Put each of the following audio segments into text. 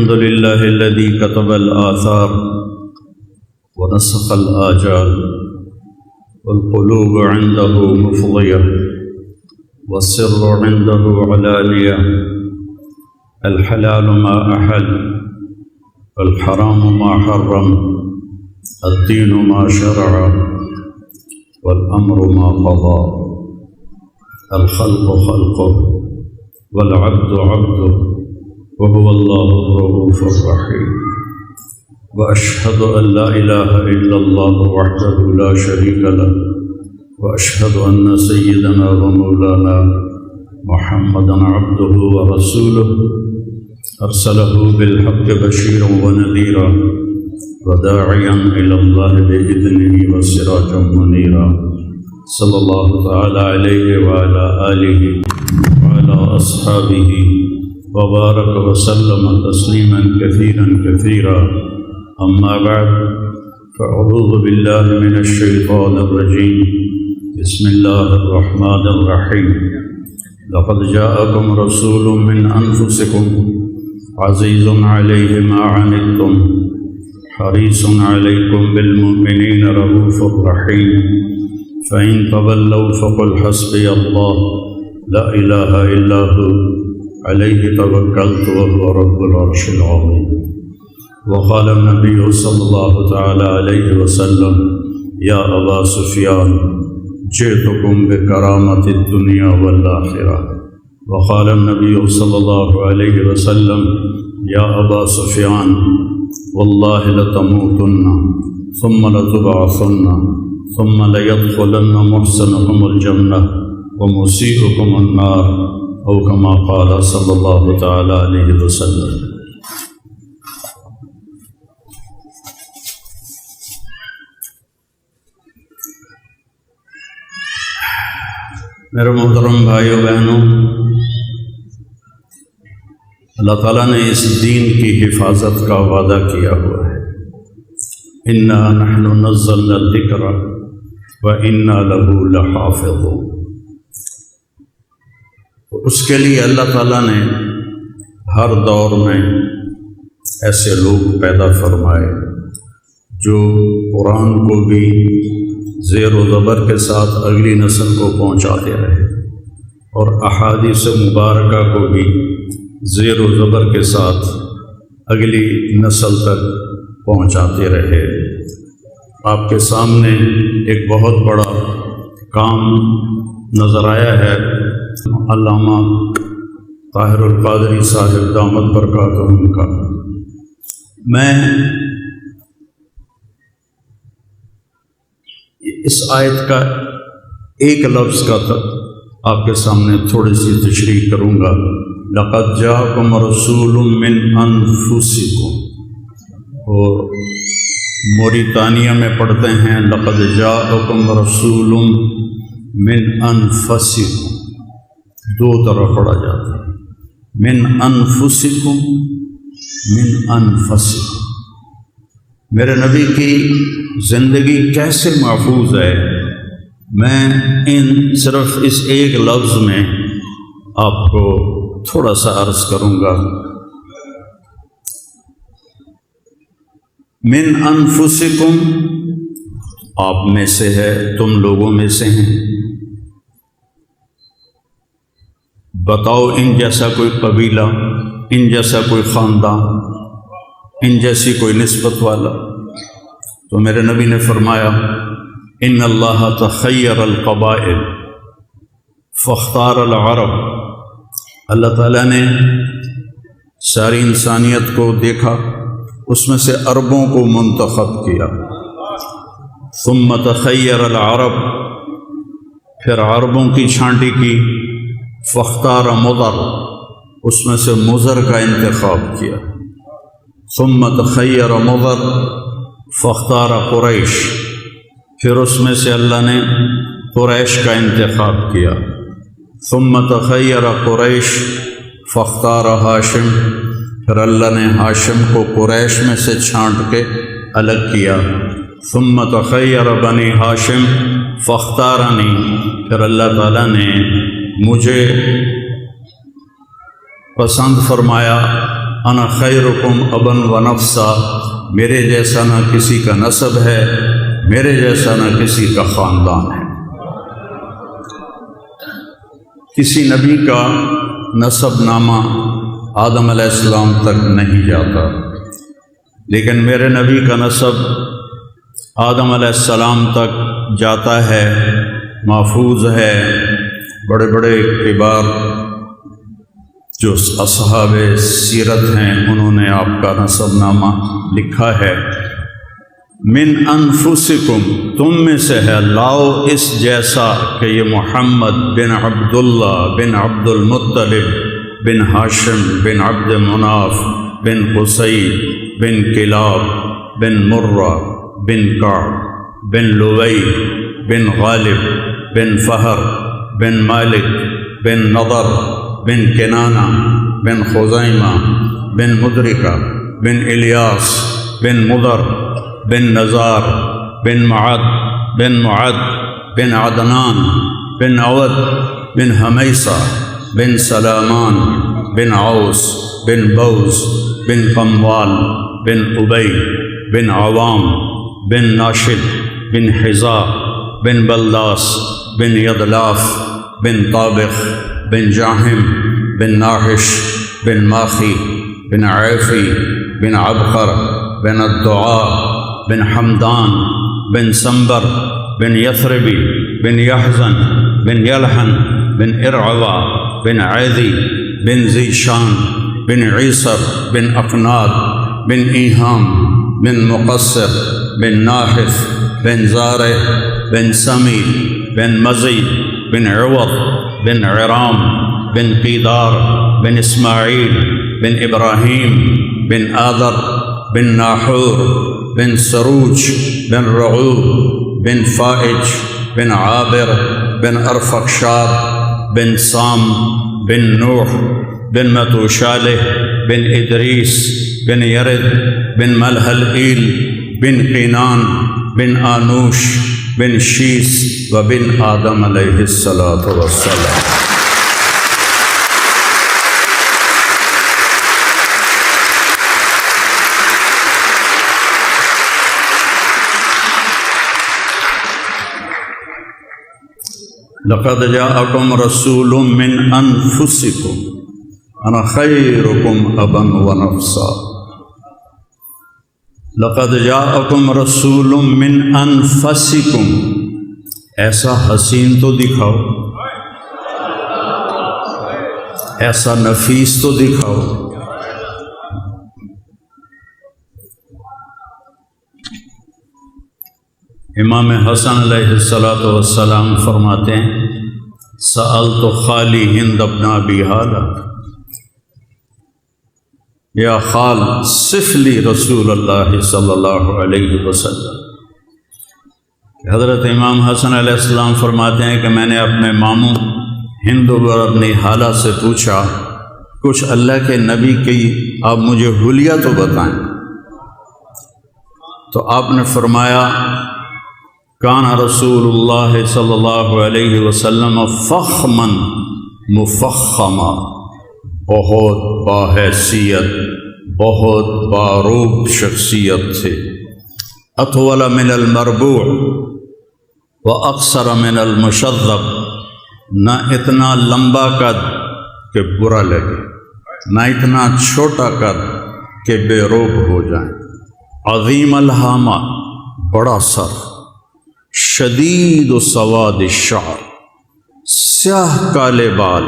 الحمد لله الذي كتب الآثار ونسخ الآجال والقلوب عنده مفضية والسر عنده علانية الحلال ما أحل والحرام ما حرم الدين ما شرع والأمر ما قضى الخلق خلقه والعبد عبده وهو الله الرؤوف الرحيم وأشهد أن لا إله إلا الله وحده لا شريك له وأشهد أن سيدنا ومولانا محمدا عبده ورسوله أرسله بالحق بشيرا ونذيرا وداعيا إلى الله بإذنه وسراجا منيرا صلى الله تعالى عليه وعلى آله وعلى أصحابه وبارك وسلم تسليما كثيرا كثيرا أما بعد فأعوذ بالله من الشيطان الرجيم بسم الله الرحمن الرحيم لقد جاءكم رسول من أنفسكم عزيز عليه ما عنتم حريص عليكم بالمؤمنين رؤوف رحيم فإن تولوا فقل حسبي الله لا إله إلا هو عليه توكلت وهو رب العرش العظيم وقال النبي صلى الله تعالى عليه وسلم يا أبا سفيان جئتكم بكرامة الدنيا والآخرة وقال النبي صلى الله عليه وسلم يا أبا سفيان والله لتموتن ثم لتبعثن ثم ليدخلن محسنكم الجنة ومسيئكم النار او كما قال صلی اللہ تعالی علیہ وسلم۔ میرے محترم بھائیو بہنوں، اللہ تعالیٰ نے اس دین کی حفاظت کا وعدہ کیا ہوا ہے، اِنَّا نَحْنُ نَزَّلْنَا الذِّكْرَ وَإِنَّا لَهُ لَحَافِظُونَ۔ اس کے لیے اللہ تعالیٰ نے ہر دور میں ایسے لوگ پیدا فرمائے جو قرآن کو بھی زیر و زبر کے ساتھ اگلی نسل کو پہنچاتے رہے اور احادیث مبارکہ کو بھی زیر و زبر کے ساتھ اگلی نسل تک پہنچاتے رہے۔ آپ کے سامنے ایک بہت بڑا کام نظر آیا ہے، علامہ طاہر القادری صاحب دامت برکاتہم کا۔ میں اس آیت کا ایک لفظ کا آپ کے سامنے تھوڑی سی تشریح کروں گا۔ لقد جاءکم رسول من انفسکم، اور موریتانیہ میں پڑھتے ہیں لقد جاءکم رسول من انفسکم، دو طرح پڑھا جاتا ہے، من انفسکم من انفسکم۔ میرے نبی کی زندگی کیسے محفوظ ہے، میں صرف اس ایک لفظ میں آپ کو تھوڑا سا عرض کروں گا۔ من انفسکم، آپ میں سے ہے، تم لوگوں میں سے ہیں۔ بتاؤ ان جیسا کوئی قبیلہ، ان جیسا کوئی خاندان، ان جیسی کوئی نسبت والا؟ تو میرے نبی نے فرمایا ان اللہ تخیر القبائل فاختار العرب، اللہ تعالیٰ نے ساری انسانیت کو دیکھا، اس میں سے عربوں کو منتخب کیا۔ ثم تخیر العرب، پھر عربوں کی چھانٹی کی، فاختار مضر، اس میں سے مضر کا انتخاب کیا۔ ثم تخیر مضر فاختار قریش، پھر اس میں سے اللہ نے قریش کا انتخاب کیا۔ ثم تخیر قریش فاختار ہاشم، پھر اللہ نے ہاشم کو قریش میں سے چھانٹ کے الگ کیا۔ ثم تخیر بنی ہاشم فاختارنی، پھر اللہ تعالیٰ نے مجھے پسند فرمایا انا خیرکم ابا و نفسا، میرے جیسا نہ کسی کا نسب ہے، میرے جیسا نہ کسی کا خاندان ہے۔ کسی نبی کا نسب نامہ آدم علیہ السلام تک نہیں جاتا، لیکن میرے نبی کا نسب آدم علیہ السلام تک جاتا ہے، محفوظ ہے۔ بڑے بڑے کبار جو اصحاب سیرت ہیں انہوں نے آپ کا نسب نامہ لکھا ہے۔ من انفسکم، تم میں سے ہے، لاؤ اس جیسا کہ یہ محمد بن عبداللہ بن عبد المطلب بن ہاشم بن عبد مناف بن قصی بن کلاب بن مرہ بن کعب بن لوئی بن غالب بن فہر بن مالک بن نضر بن کنانہ بن خزیمہ بن مدرکہ بن الیاس بن مضر بن نزار بن معد بن معد بن عدنان بن عود بن حمیصہ بن سلامان بن عوس بن بوز بن قموال بن ابی بن عوام بن ناشد بن حذاء بن بلداس بن یدلاف بن طابخ بن جاہم بن ناحش بن ماخی بن عیفی بن عبقر بن الدعاء بن حمدان بن سنبر بن یثربی بن یحزن بن یلحن بن ارعوا بن عیدی بن ذیشان بن عیسر بن اقناد بن ایہام بن مقصر بن ناحف بن زارع بن سمی بن مزی بن عوض بن عرام بن قیدار بن اسماعیل بن ابراہیم بن آذر بن ناحور بن سروج بن رعوب بن فائج بن عابر بن ارفخشاد بن سام بن نوح بن متوشالح بن ادریس بن یرد بن ملحلئیل بن قینان بن آنوش بن شیس و بن آدم علیہ السلام۔ لقد جاءکم رسول من انفسکم انا خیرکم ابا و نفسا۔ لقد جاءکم رسول من انفسکم، ایسا حسین تو دکھاؤ، ایسا نفیس تو دکھاؤ۔ امام حسن علیہ السلام فرماتے ہیں سألت خالی ہند ابن ابی حالہ، یا خال صف لی رسول اللہ صلی اللہ علیہ وسلم۔ حضرت امام حسن علیہ السلام فرماتے ہیں کہ میں نے اپنے ماموں ہند ابن حالہ سے پوچھا کچھ اللہ کے نبی کی آپ مجھے حلیہ تو بتائیں، تو آپ نے فرمایا کان رسول اللہ صلی اللہ علیہ وسلم فخما مفخما، بہت باحیثیت بہت باروب شخصیت تھے، اطول من المربوع و اقصر من المشذب، نہ اتنا لمبا قد کہ برا لگے، نہ اتنا چھوٹا قد کہ بے روب ہو جائیں، عظیم الہامہ، بڑا سر، شدید سواد الشعر، سیاہ کالے بال،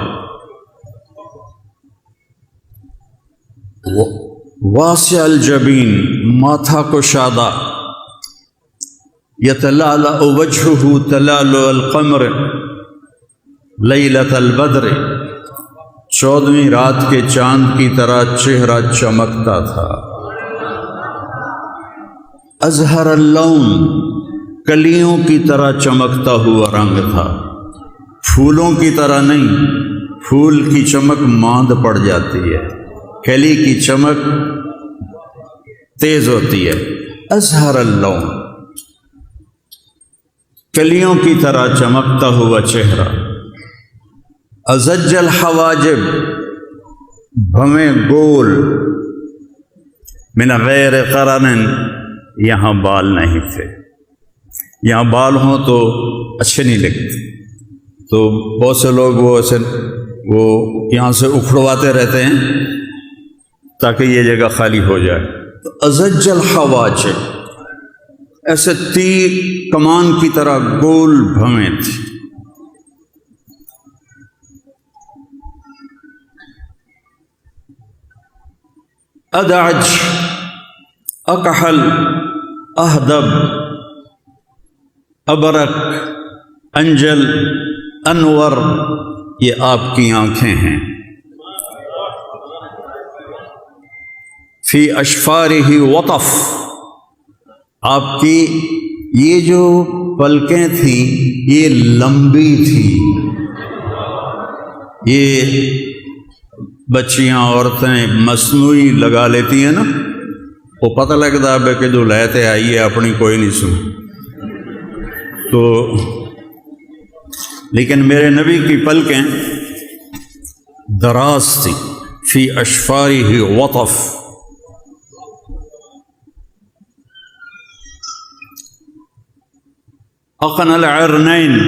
واسع الجبین، ماتھا کشادہ، یتلالأ وجہہ تلالؤ القمر لیلۃ البدر، 14ویں رات کے چاند کی طرح چہرہ چمکتا تھا، ازہر اللون، کلیوں کی طرح چمکتا ہوا رنگ تھا، پھولوں کی طرح نہیں، پھول کی چمک ماند پڑ جاتی ہے، کلی کی چمک تیز ہوتی ہے، ازہر اللون، کلیوں کی طرح چمکتا ہوا چہرہ، ازج الحواجب، بھویں گول، من غیر قرن، یہاں بال نہیں تھے. یہاں بال ہوں تو اچھے نہیں لگتے، تو بہت سے لوگ وہ یہاں سے اکھڑواتے رہتے ہیں تاکہ یہ جگہ خالی ہو جائے. تو ازج الحواج، ایسے تیر کمان کی طرح گول بھویں تھی. ادعج، اکحل، اہدب، ابرک، انجل، انور، یہ آپ کی آنکھیں ہیں. فی اشفارہ وطف، آپ کی یہ جو پلکیں تھیں یہ لمبی تھی. یہ بچیاں عورتیں مصنوعی لگا لیتی ہیں نا، وہ پتہ لگتا ہے کہ جو لیتے آئی ہے اپنی کوئی نہیں سن. تو لیکن میرے نبی کی پلکیں دراز تھی. فی اشفارہ وطف. اقن العرنین،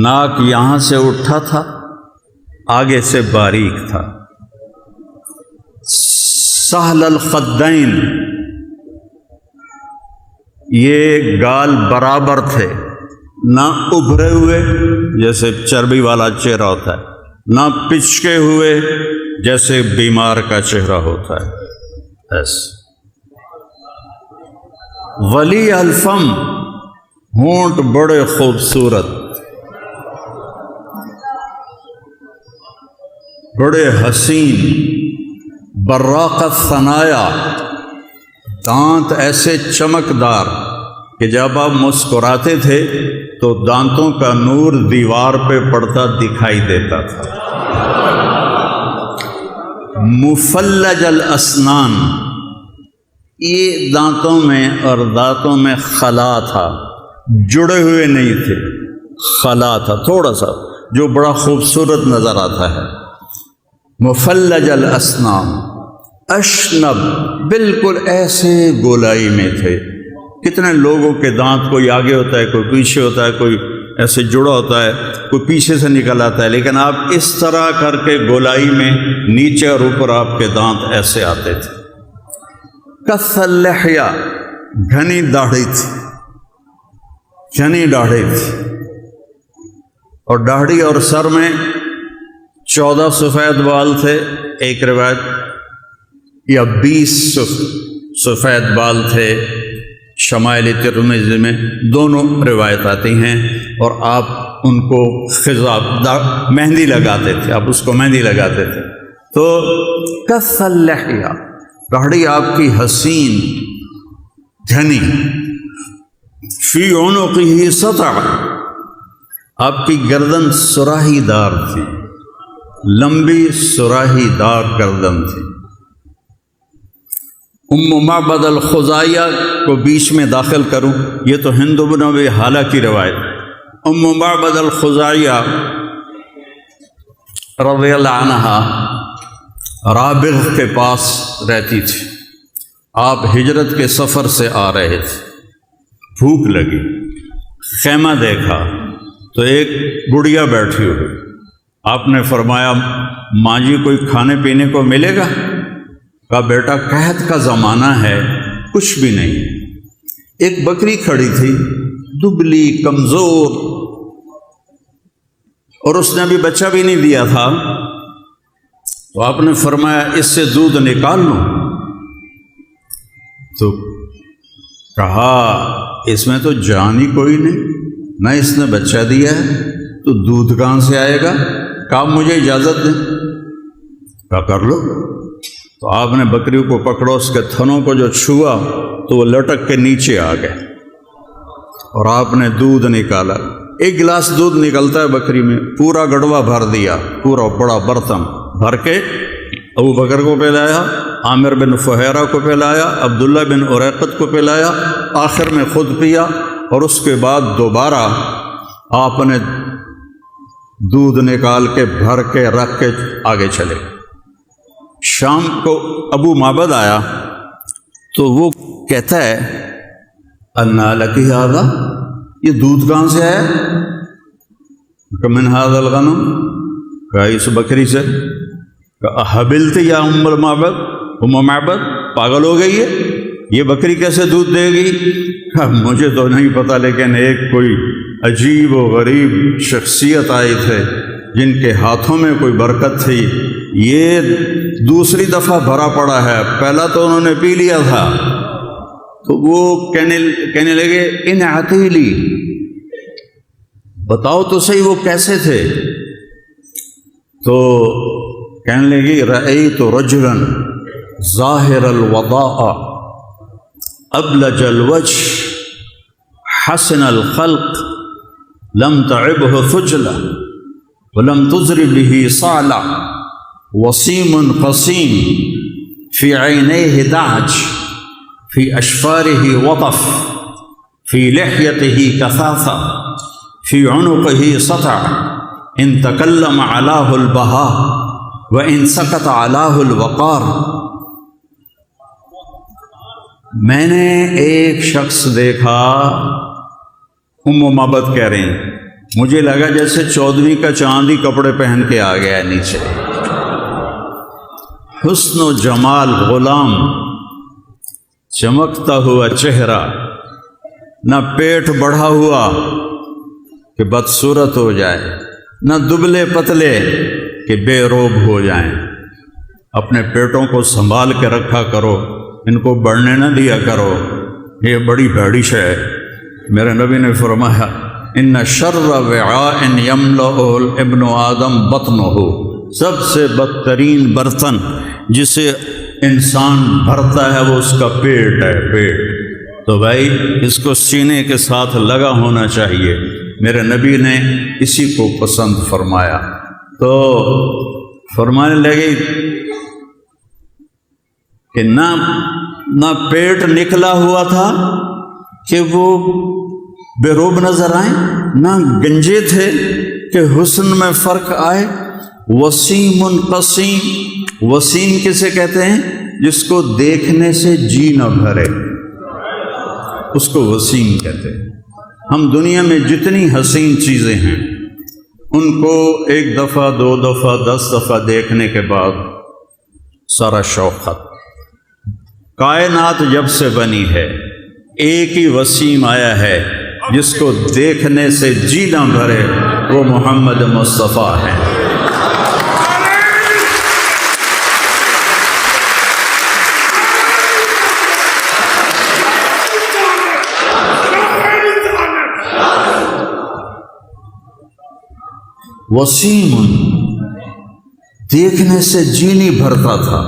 ناک یہاں سے اٹھا تھا، آگے سے باریک تھا. سہل الخدین، یہ گال برابر تھے، نہ ابھرے ہوئے جیسے چربی والا چہرہ ہوتا ہے، نہ پچکے ہوئے جیسے بیمار کا چہرہ ہوتا ہے. ولی الفم، ہونٹ بڑے خوبصورت، بڑے حسین. براق الثنایا، دانت ایسے چمکدار کہ جب آپ مسکراتے تھے تو دانتوں کا نور دیوار پہ پڑتا دکھائی دیتا تھا. مفلج الاسنان، یہ دانتوں میں اور دانتوں میں خلا تھا، جڑے ہوئے نہیں تھے، خلا تھا تھوڑا سا جو بڑا خوبصورت نظر آتا ہے. مفلج الاسنان. اشنب، بالکل ایسے گولائی میں تھے. کتنے لوگوں کے دانت کوئی آگے ہوتا ہے، کوئی پیچھے ہوتا ہے، کوئی ایسے جڑا ہوتا ہے، کوئی پیچھے سے نکل آتا ہے، لیکن آپ اس طرح کر کے گولائی میں نیچے اور اوپر آپ کے دانت ایسے آتے تھے. کث اللحیہ، گھنی داڑھی تھی، گھنی داڑھی تھی. اور داڑھی اور سر میں 14 سفید بال تھے ایک روایت، یا 20 سفید بال تھے شمائل ترمذی میں، دونوں روایت آتی ہیں. اور آپ ان کو خضاب مہندی لگاتے تھے، آپ اس کو مہندی لگاتے تھے. تو کث اللحیہ، داڑھی آپ کی حسین گھنی. فی عنقہ سطع، آپ کی گردن سراہی دار تھی، لمبی سراہی دار گردن تھی. ام معبد الخزاعیہ کو بیچ میں داخل کروں، یہ تو ہند بن ابی حالہ کی روایت. ام معبد الخزاعیہ رضی اللہ عنہا رابغ کے پاس رہتی تھی. آپ ہجرت کے سفر سے آ رہے تھے، بھوک لگی، خیمہ دیکھا تو ایک بڑھیا بیٹھی ہوئی. آپ نے فرمایا ماں جی کوئی کھانے پینے کو ملے گا؟ کہا بیٹا قحط کا زمانہ ہے، کچھ بھی نہیں. ایک بکری کھڑی تھی، دبلی کمزور، اور اس نے ابھی بچہ بھی نہیں دیا تھا. تو آپ نے فرمایا اس سے دودھ نکال لوں؟ تو کہا اس میں تو جان ہی کوئی نہیں، نہ اس نے بچہ دیا ہے، تو دودھ کہاں سے آئے گا؟ کہا مجھے اجازت دیں. کہا کر لو. تو آپ نے بکری کو پکڑا، اس کے تھنوں کو جو چھوا تو وہ لٹک کے نیچے آ گئے، اور آپ نے دودھ نکالا. 1 گلاس دودھ نکلتا ہے بکری میں، پورا گڑوا بھر دیا، پورا بڑا برتن بھر کے ابو بکر کو پلایا، عامر بن فہیرہ کو پلایا، عبداللہ بن اریقط کو پلایا، آخر میں خود پیا. اور اس کے بعد دوبارہ آپ نے دودھ نکال کے بھر کے رکھ کے آگے چلے. شام کو ابو معبد آیا تو وہ کہتا ہے انا لکی ھذا، یہ دودھ کہاں سے آیا؟ کہ من ھذا الغنم، کہا اس بکری سے۔ کہ حبلت یا ام معبد، پاگل ہو گئی ہے، یہ بکری کیسے دودھ دے گی؟ مجھے تو نہیں پتہ، لیکن ایک کوئی عجیب و غریب شخصیت آئی تھے جن کے ہاتھوں میں کوئی برکت تھی، یہ دوسری دفعہ بھرا پڑا ہے، پہلا تو انہوں نے پی لیا تھا۔ تو وہ کہنے لگے ان عقیلی، بتاؤ تو صحیح وہ کیسے تھے؟ تو کہنے لگی رأیت رجلا ظاہر الوضاء ابلج الوجه حسن الخلق لم تعبه ثجلة ولم تضرب به صعلة وسيم قصيم في عينيه دعج في أشفاره وطف في لحيته كثاثة في عنقه سطع إن تكلم علاه البهاء وإن سكت علاه الوقار۔ میں نے ایک شخص دیکھا، ام معبد کہہ رہی ہیں، مجھے لگا جیسے 14ویں کا چاندی کپڑے پہن کے آ گیا نیچے، حسن و جمال غلام، چمکتا ہوا چہرہ، نہ پیٹ بڑھا ہوا کہ بدصورت ہو جائے، نہ دبلے پتلے کہ بے روب ہو جائیں۔ اپنے پیٹوں کو سنبھال کے رکھا کرو، ان کو بڑھنے نہ دیا کرو، یہ بڑی بھیڑی شے ہے۔ میرے نبی نے فرمایا ان شر وعاء یملأ ابن آدم بطنہ، سب سے بدترین برتن جسے انسان بھرتا ہے وہ اس کا پیٹ ہے، پیٹ۔ تو بھائی اس کو سینے کے ساتھ لگا ہونا چاہیے، میرے نبی نے اسی کو پسند فرمایا۔ تو فرمانے لگے کہ نہ پیٹ نکلا ہوا تھا کہ وہ بے روب نظر آئیں، نہ گنجے تھے کہ حسن میں فرق آئے۔ وسیم قسیم، وسیم کسے کہتے ہیں؟ جس کو دیکھنے سے جی نہ بھرے، اس کو وسیم کہتے ہیں۔ ہم دنیا میں جتنی حسین چیزیں ہیں ان کو ایک دفعہ، 2 دفعہ، 10 دفعہ دیکھنے کے بعد سارا شوق ختم۔ کائنات جب سے بنی ہے ایک ہی وسیم آیا ہے جس کو دیکھنے سے جی نہ بھرے، وہ محمد مصطفیٰ ہے۔ وسیم، دیکھنے سے جی نہیں بھرتا تھا۔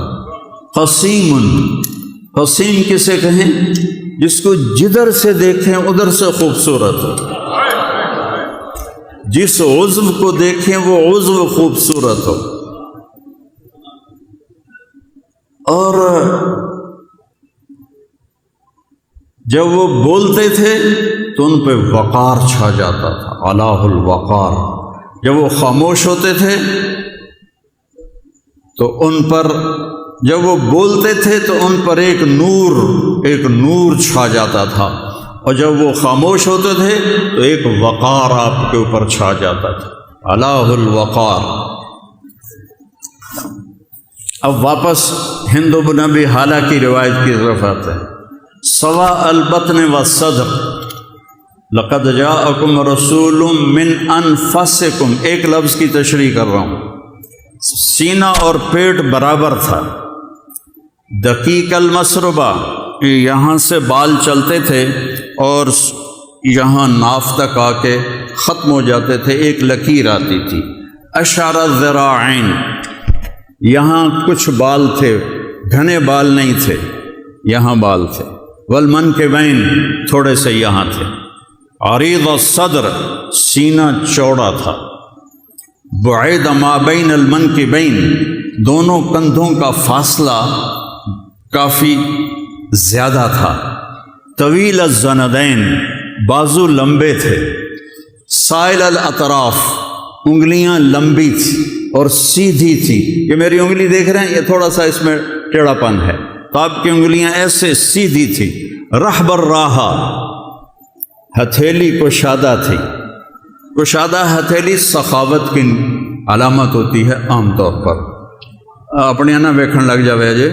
قسیم، قسیم کسے کہیں؟ جس کو جدھر سے دیکھیں ادھر سے خوبصورت ہو، جس عضو کو دیکھیں وہ عضو خوبصورت ہو۔ اور جب وہ بولتے تھے تو ان پہ وقار چھا جاتا تھا، الہ الوقار۔ جب وہ خاموش ہوتے تھے تو ان پر، جب وہ بولتے تھے تو ان پر ایک نور چھا جاتا تھا، اور جب وہ خاموش ہوتے تھے تو ایک وقار آپ کے اوپر چھا جاتا تھا، الہ الوقار۔ اب واپس ہند بن ابی حالہ کی روایت کی طرف آتے ہیں۔ سوا البطن والصدر لقد جاءکم رسول من انفسکم، ایک لفظ کی تشریح کر رہا ہوں۔ سینہ اور پیٹ برابر تھا۔ دقیق المسربہ، یہاں سے بال چلتے تھے اور یہاں ناف تک آ کے ختم ہو جاتے تھے، ایک لکیر آتی تھی۔ اشعر الذراعین، یہاں کچھ بال تھے، گھنے بال نہیں تھے، یہاں بال تھے۔ والمنکبین، تھوڑے سے یہاں تھے۔ عریض الصدر، سینہ چوڑا تھا۔ بعید ما بین المنکبین، دونوں کندھوں کا فاصلہ کافی زیادہ تھا۔ طویل الزندین، بازو لمبے تھے۔ سائل الاطراف، انگلیاں لمبی تھی اور سیدھی تھی۔ یہ میری انگلی دیکھ رہے ہیں، یہ تھوڑا سا اس میں ٹیڑھا پن ہے، تو آپ کی انگلیاں ایسے سیدھی تھی، رہبر راہا، ہتھیلی کشادہ تھی۔ کشادہ ہتھیلی سخاوت کی علامت ہوتی ہے عام طور پر۔ اپنے نہ ویکھن لگ جاوے جی،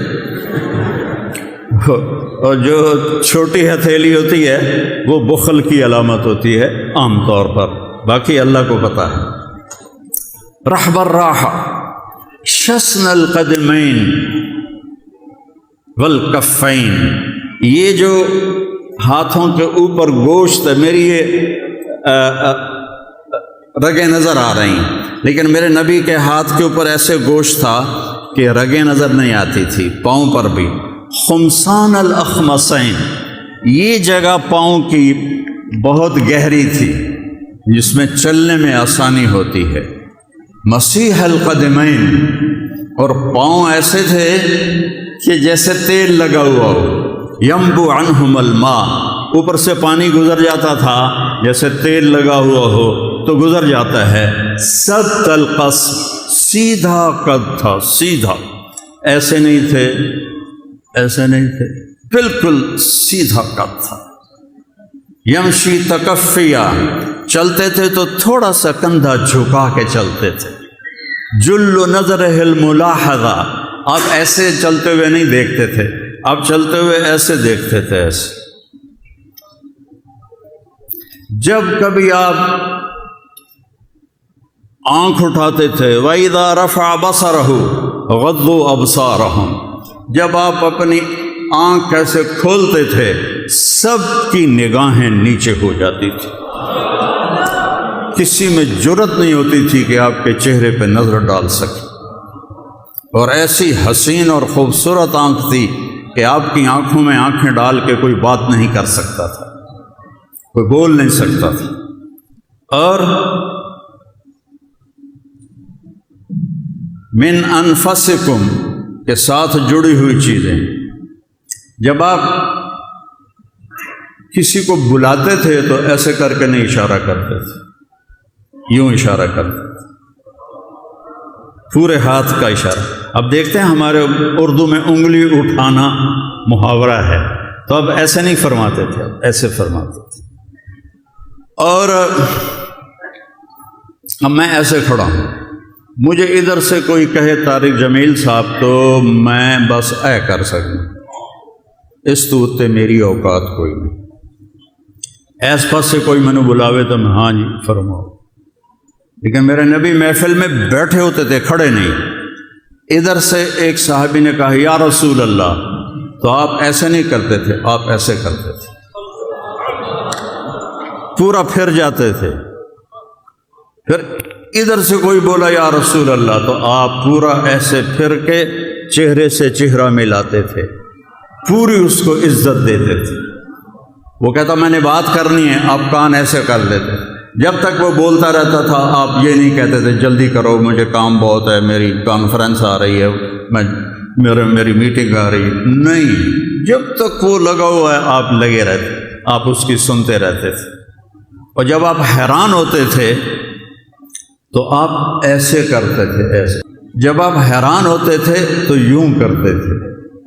اور جو چھوٹی ہتھیلی ہوتی ہے وہ بخل کی علامت ہوتی ہے عام طور پر، باقی اللہ کو پتہ ہے۔ رہبر راہا شسن القدمین والکفین، یہ جو ہاتھوں کے اوپر گوشت ہے، میری یہ رگیں نظر آ رہی ہیں، لیکن میرے نبی کے ہاتھ کے اوپر ایسے گوشت تھا کہ رگیں نظر نہیں آتی تھی، پاؤں پر بھی۔ خمسان الاخمصین، یہ جگہ پاؤں کی بہت گہری تھی جس میں چلنے میں آسانی ہوتی ہے۔ مسیح القدمین، اور پاؤں ایسے تھے کہ جیسے تیل لگا ہوا ہو۔ ینبو عنہم الماء، اوپر سے پانی گزر جاتا تھا، جیسے تیل لگا ہوا ہو تو گزر جاتا ہے۔ سبط القصر، سیدھا قد تھا، سیدھا، ایسے نہیں تھے، ایسے نہیں تھے، بالکل سیدھا قد تھا۔ یمشی تکفیا، چلتے تھے تو تھوڑا سا کندھا جھکا کے چلتے تھے۔ جل نظرہ الملاحظہ، آپ ایسے چلتے ہوئے نہیں دیکھتے تھے، آپ چلتے ہوئے ایسے دیکھتے تھے، ایسے۔ جب کبھی آپ آنکھ اٹھاتے تھے، وَإِذَا رَفَعَ بَصَرَهُ غَضُّوا أَبْصَارَهُمْ، جب آپ اپنی آنکھ کیسے کھولتے تھے سب کی نگاہیں نیچے ہو جاتی تھی، کسی میں جرت نہیں ہوتی تھی کہ آپ کے چہرے پہ نظر ڈال سکے۔ اور ایسی حسین اور خوبصورت آنکھ تھی کہ آپ کی آنکھوں میں آنکھیں ڈال کے کوئی بات نہیں کر سکتا تھا، کوئی بول نہیں سکتا تھا۔ اور من انفسکم کے ساتھ جڑی ہوئی چیزیں، جب آپ کسی کو بلاتے تھے تو ایسے کر کے نہیں اشارہ کرتے تھے، یوں اشارہ کرتے تھے، پورے ہاتھ کا اشارہ۔ اب دیکھتے ہیں ہمارے اردو میں انگلی اٹھانا محاورہ ہے، تو اب ایسے نہیں فرماتے تھے، اب ایسے فرماتے تھے۔ اور اب میں ایسے کھڑا ہوں، مجھے ادھر سے کوئی کہے طارق جمیل صاحب تو میں بس اے کر سکوں، اس تو تے میری اوقات کوئی نہیں۔ ایس پاس سے کوئی میں نے بلاوے تو میں ہاں جی فرماؤ، لیکن میرے نبی محفل میں بیٹھے ہوتے تھے، کھڑے نہیں۔ ادھر سے ایک صحابی نے کہا یا رسول اللہ، تو آپ ایسے نہیں کرتے تھے، آپ ایسے کرتے تھے، پورا پھر جاتے تھے۔ پھر ادھر سے کوئی بولا یا رسول اللہ، تو آپ پورا ایسے پھر کے چہرے سے چہرہ ملاتے تھے، پوری اس کو عزت دیتے تھے۔ وہ کہتا میں نے بات کرنی ہے، آپ کان ایسے کر لیتے۔ جب تک وہ بولتا رہتا تھا آپ یہ نہیں کہتے تھے جلدی کرو مجھے کام بہت ہے، میری کانفرنس آ رہی ہے، میری میٹنگ آ رہی ہے، نہیں، جب تک وہ لگا ہوا ہے آپ لگے رہتے، آپ اس کی سنتے رہتے تھے۔ اور جب آپ حیران ہوتے تھے تو آپ ایسے کرتے تھے، ایسے۔ جب آپ حیران ہوتے تھے تو یوں کرتے تھے،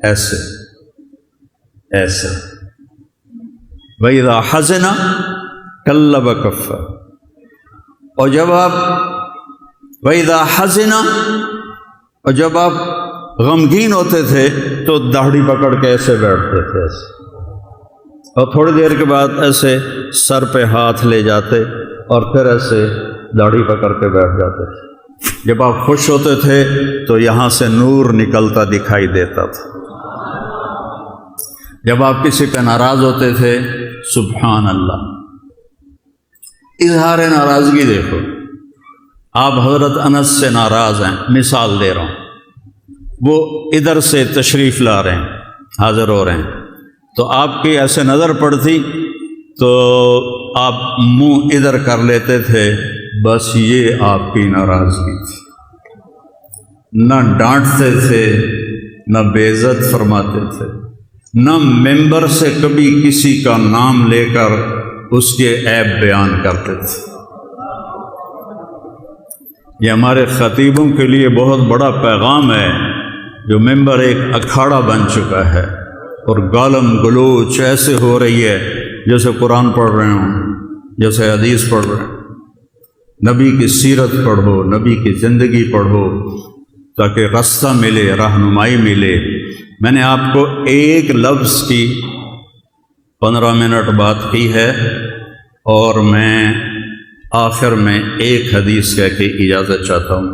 ایسے ایسے۔ وَإِذَا حَزِنَ قَلَّبَ كَفَّهُ، اور جب آپ وَإِذَا حَزِنَ، اور جب آپ غمگین ہوتے تھے تو داڑھی پکڑ کے ایسے بیٹھتے تھے، ایسے، اور تھوڑی دیر کے بعد ایسے سر پہ ہاتھ لے جاتے اور پھر ایسے داڑھی پکڑ کے بیٹھ جاتے تھے۔ جب آپ خوش ہوتے تھے تو یہاں سے نور نکلتا دکھائی دیتا تھا، جب آپ کسی پہ ناراض ہوتے تھے سبحان اللہ، اظہار ناراضگی دیکھو۔ آپ حضرت انس سے ناراض ہیں، مثال دے رہا ہوں، وہ ادھر سے تشریف لا رہے ہیں، حاضر ہو رہے ہیں، تو آپ کی ایسے نظر پڑتی تو آپ منہ ادھر کر لیتے تھے، بس یہ آپ کی ناراضگی تھی۔ نہ ڈانٹتے تھے، نہ بے عزت فرماتے تھے، نہ ممبر سے کبھی کسی کا نام لے کر اس کے عیب بیان کرتے تھے۔ یہ ہمارے خطیبوں کے لیے بہت بڑا پیغام ہے جو ممبر ایک اکھاڑا بن چکا ہے اور گالم گلوچ ایسے ہو رہی ہے جیسے قرآن پڑھ رہے ہوں، جیسے حدیث پڑھ رہے ہیں۔ نبی کی سیرت پڑھو، نبی کی زندگی پڑھو تاکہ راستہ ملے، رہنمائی ملے۔ میں نے آپ کو ایک لفظ کی 15 منٹ بات کی ہے، اور میں آخر میں ایک حدیث کہہ کے اجازت چاہتا ہوں۔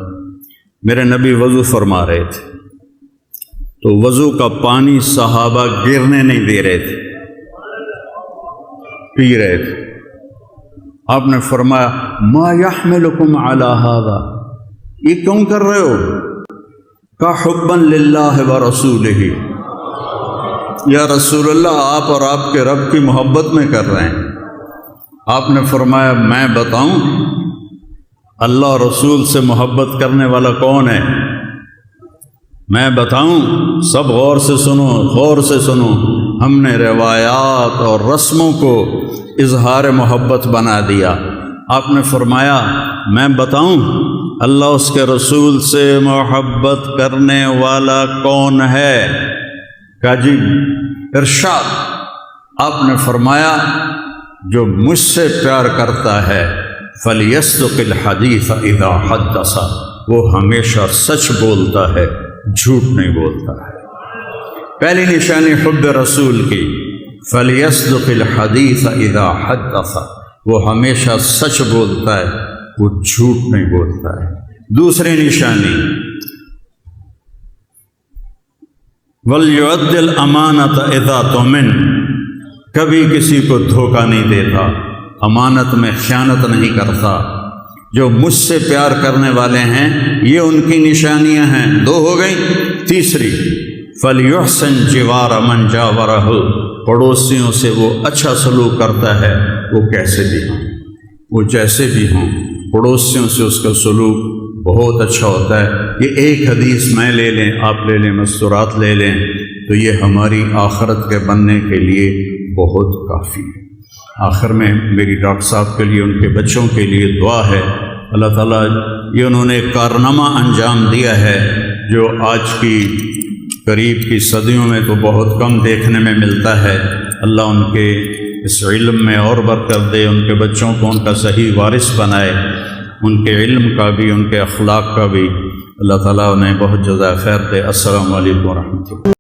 میرے نبی وضو فرما رہے تھے تو وضو کا پانی صحابہ گرنے نہیں دے رہے تھے، پی رہے تھے۔ آپ نے فرمایا ما یحملکم علی ھذا، یہ کیوں کر رہے ہو؟ کا حبا للہ ورسولہ، یا رسول اللہ آپ اور آپ کے رب کی محبت میں کر رہے ہیں۔ آپ نے فرمایا میں بتاؤں اللہ رسول سے محبت کرنے والا کون ہے؟ میں بتاؤں؟ سب غور سے سنو، غور سے سنو۔ ہم نے روایات اور رسموں کو اظہار محبت بنا دیا۔ آپ نے فرمایا میں بتاؤں اللہ اس کے رسول سے محبت کرنے والا کون ہے؟ کہا جی ارشاد۔ آپ نے فرمایا جو مجھ سے پیار کرتا ہے فَلْيَصْدُقِ الْحَدِيثَ إِذَا حَدَّثَ، وہ ہمیشہ سچ بولتا ہے، جھوٹ نہیں بولتا ہے۔ پہلی نشانی حب رسول کی، فَلْيَصْدُقِ الْحَدِيثَ إِذَا حَدَّثَ، وہ ہمیشہ سچ بولتا ہے، وہ جھوٹ نہیں بولتا ہے۔ دوسری نشانی وَلْيُؤَدِّ الْأَمَانَةَ إِذَا تُؤْمِنَ، کبھی کسی کو دھوکہ نہیں دیتا، امانت میں خیانت نہیں کرتا۔ جو مجھ سے پیار کرنے والے ہیں یہ ان کی نشانیاں ہیں، 2 ہو گئیں۔ تیسری فَلْيُحْسِنْ جِوَارَ مَنْ جَاوَرَهُ، پڑوسیوں سے وہ اچھا سلوک کرتا ہے، وہ کیسے بھی ہوں، وہ جیسے بھی ہوں، پڑوسیوں سے اس کا سلوک بہت اچھا ہوتا ہے۔ یہ ایک حدیث میں لے لیں، آپ لے لیں، مستورات لے لیں، تو یہ ہماری آخرت کے بننے کے لیے بہت کافی ہے۔ آخر میں میری ڈاکٹر صاحب کے لیے، ان کے بچوں کے لیے دعا ہے، اللہ تعالیٰ یہ انہوں نے ایک کارنامہ انجام دیا ہے جو آج کی قریب کی صدیوں میں تو بہت کم دیکھنے میں ملتا ہے۔ اللہ ان کے اس علم میں اور برکت دے، ان کے بچوں کو ان کا صحیح وارث بنائے، ان کے علم کا بھی، ان کے اخلاق کا بھی اللہ تعالیٰ انہیں بہت جزائے خیر دے۔ السلام علیکم ورحمۃ اللہ۔